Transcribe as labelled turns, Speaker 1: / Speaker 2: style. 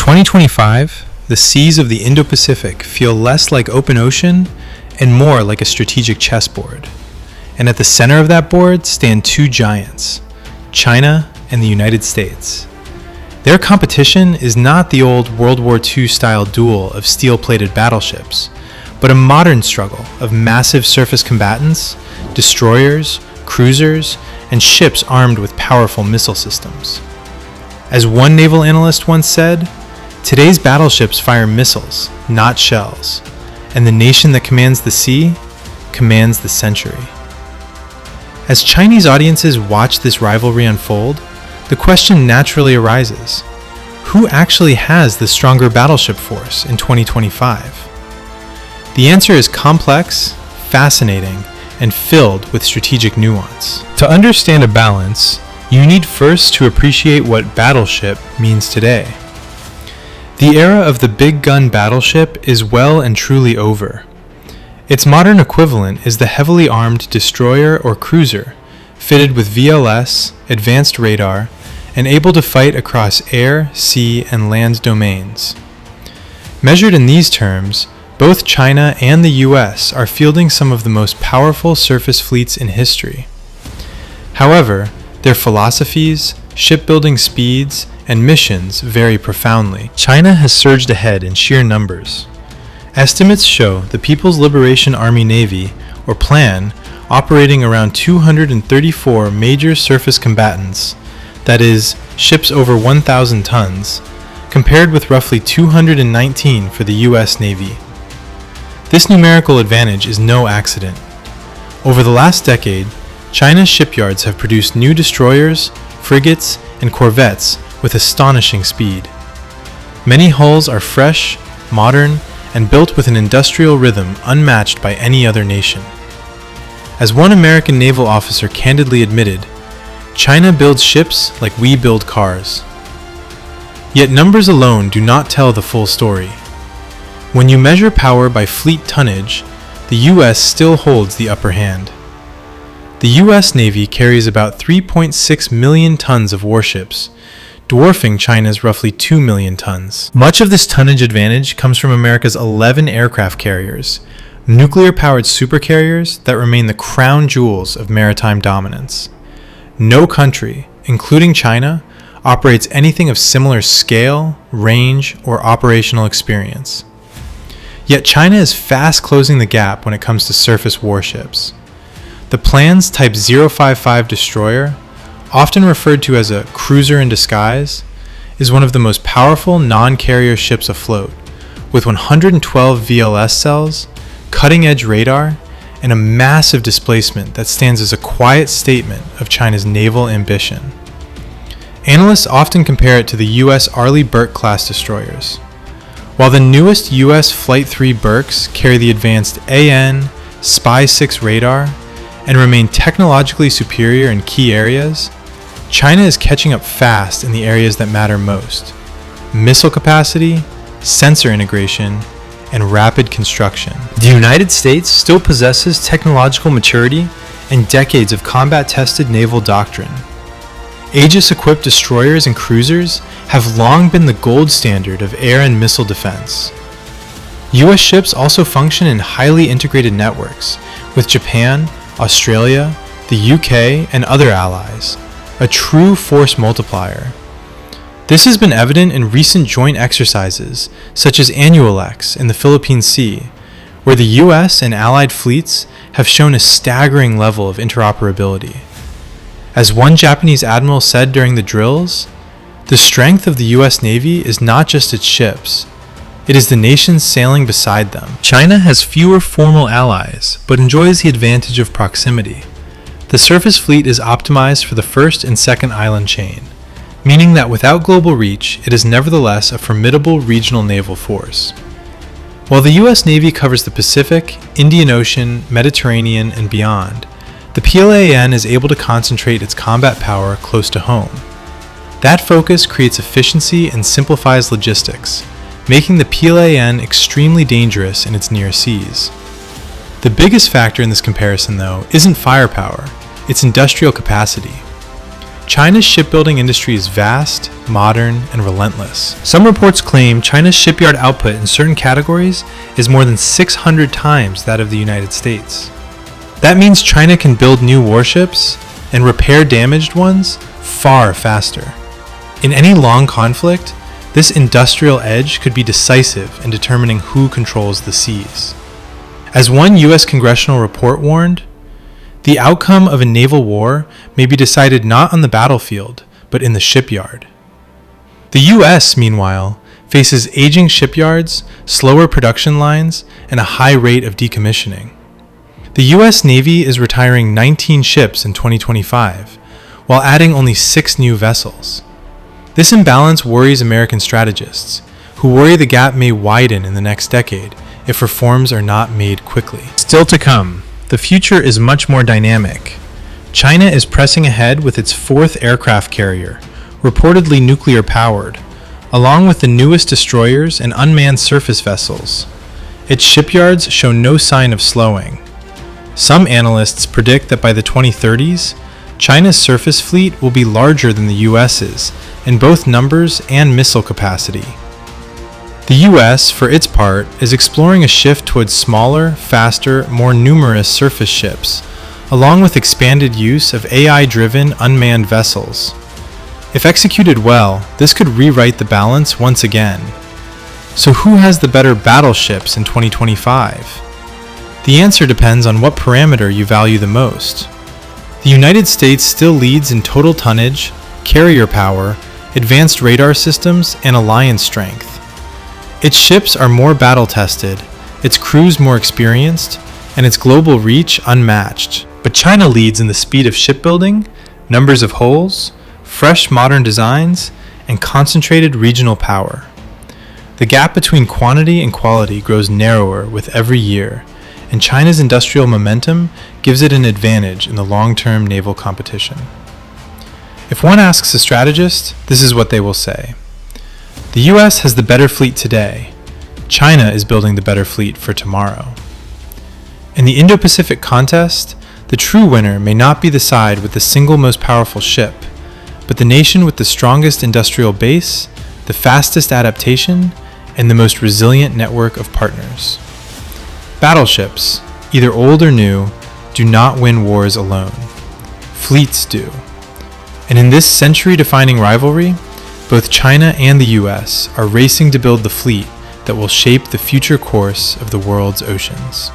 Speaker 1: 2025, the seas of the Indo-Pacific feel less like open ocean and more like a strategic chessboard. And at the center of that board stand two giants, China and the United States. Their competition is not the old World War II style duel of steel-plated battleships, but a modern struggle of massive surface combatants, destroyers, cruisers, and ships armed with powerful missile systems. As one naval analyst once said, "Today's battleships fire missiles, not shells, and the nation that commands the sea commands the century." As Chinese audiences watch this rivalry unfold, the question naturally arises: who actually has the stronger battleship force in 2025? The answer is complex, fascinating, and filled with strategic nuance. To understand a balance, you need first to appreciate what battleship means today. The era of the big gun battleship is well and truly over. Its modern equivalent is the heavily armed destroyer or cruiser, fitted with VLS, advanced radar, and able to fight across air, sea, and land domains. Measured in these terms, both China and the US are fielding some of the most powerful surface fleets in history. However, their philosophies, shipbuilding speeds, and missions vary profoundly. China has surged ahead in sheer numbers. Estimates show the People's Liberation Army Navy, or PLAN, operating around 234 major surface combatants, that is, ships over 1,000 tons, compared with roughly 219 for the US Navy. This numerical advantage is no accident. Over the last decade, China's shipyards have produced new destroyers, frigates, and corvettes with astonishing speed. Many hulls are fresh, modern, and built with an industrial rhythm unmatched by any other nation. As one American naval officer candidly admitted, "China builds ships like we build cars." Yet numbers alone do not tell the full story. When you measure power by fleet tonnage, the US still holds the upper hand. The US Navy carries about 3.6 million tons of warships, dwarfing China's roughly 2 million tons. Much of this tonnage advantage comes from America's 11 aircraft carriers, nuclear-powered supercarriers that remain the crown jewels of maritime dominance. No country, including China, operates anything of similar scale, range, or operational experience. Yet China is fast closing the gap when it comes to surface warships. The PLAN's Type 055 destroyer, often referred to as a cruiser in disguise, is one of the most powerful non-carrier ships afloat, with 112 VLS cells, cutting-edge radar, and a massive displacement that stands as a quiet statement of China's naval ambition. Analysts often compare it to the US Arleigh Burke-class destroyers. While the newest US Flight III Burkes carry the advanced AN, Spy-6 radar, and remain technologically superior in key areas, China is catching up fast in the areas that matter most: missile capacity, sensor integration, and rapid construction. The United States still possesses technological maturity and decades of combat-tested naval doctrine. Aegis-equipped destroyers and cruisers have long been the gold standard of air and missile defense. US ships also function in highly integrated networks with Japan, Australia, the UK, and other allies, a true force multiplier. This has been evident in recent joint exercises, such as ANNUALEX in the Philippine Sea, where the US and allied fleets have shown a staggering level of interoperability. As one Japanese admiral said during the drills, "The strength of the US Navy is not just its ships, it is the nations sailing beside them." China has fewer formal allies, but enjoys the advantage of proximity. The surface fleet is optimized for the first and second island chain, meaning that without global reach, it is nevertheless a formidable regional naval force. While the US Navy covers the Pacific, Indian Ocean, Mediterranean, and beyond, the PLAN is able to concentrate its combat power close to home. That focus creates efficiency and simplifies logistics, making the PLAN extremely dangerous in its near seas. The biggest factor in this comparison, though, isn't firepower, it's industrial capacity. China's shipbuilding industry is vast, modern, and relentless. Some reports claim China's shipyard output in certain categories is more than 600 times that of the United States. That means China can build new warships and repair damaged ones far faster. In any long conflict, this industrial edge could be decisive in determining who controls the seas. As one U.S. congressional report warned, the outcome of a naval war may be decided not on the battlefield, but in the shipyard. The U.S., meanwhile, faces aging shipyards, slower production lines, and a high rate of decommissioning. The U.S. Navy is retiring 19 ships in 2025, while adding only 6 new vessels. This imbalance worries American strategists, who worry the gap may widen in the next decade if reforms are not made quickly. Still to come, the future is much more dynamic. China is pressing ahead with its 4th aircraft carrier, reportedly nuclear-powered, along with the newest destroyers and unmanned surface vessels. Its shipyards show no sign of slowing. Some analysts predict that by the 2030s, China's surface fleet will be larger than the US's in both numbers and missile capacity. The US, for its part, is exploring a shift towards smaller, faster, more numerous surface ships, along with expanded use of AI-driven unmanned vessels. If executed well, this could rewrite the balance once again. So who has the better battleships in 2025? The answer depends on what parameter you value the most. The United States still leads in total tonnage, carrier power, advanced radar systems, and alliance strength. Its ships are more battle-tested, its crews more experienced, and its global reach unmatched. But China leads in the speed of shipbuilding, numbers of hulls, fresh modern designs, and concentrated regional power. The gap between quantity and quality grows narrower with every year, and China's industrial momentum gives it an advantage in the long-term naval competition. If one asks a strategist, this is what they will say. The US has the better fleet today. China is building the better fleet for tomorrow. In the Indo-Pacific contest, the true winner may not be the side with the single most powerful ship, but the nation with the strongest industrial base, the fastest adaptation, and the most resilient network of partners. Battleships, either old or new, do not win wars alone. Fleets do. And in this century-defining rivalry, both China and the US are racing to build the fleet that will shape the future course of the world's oceans.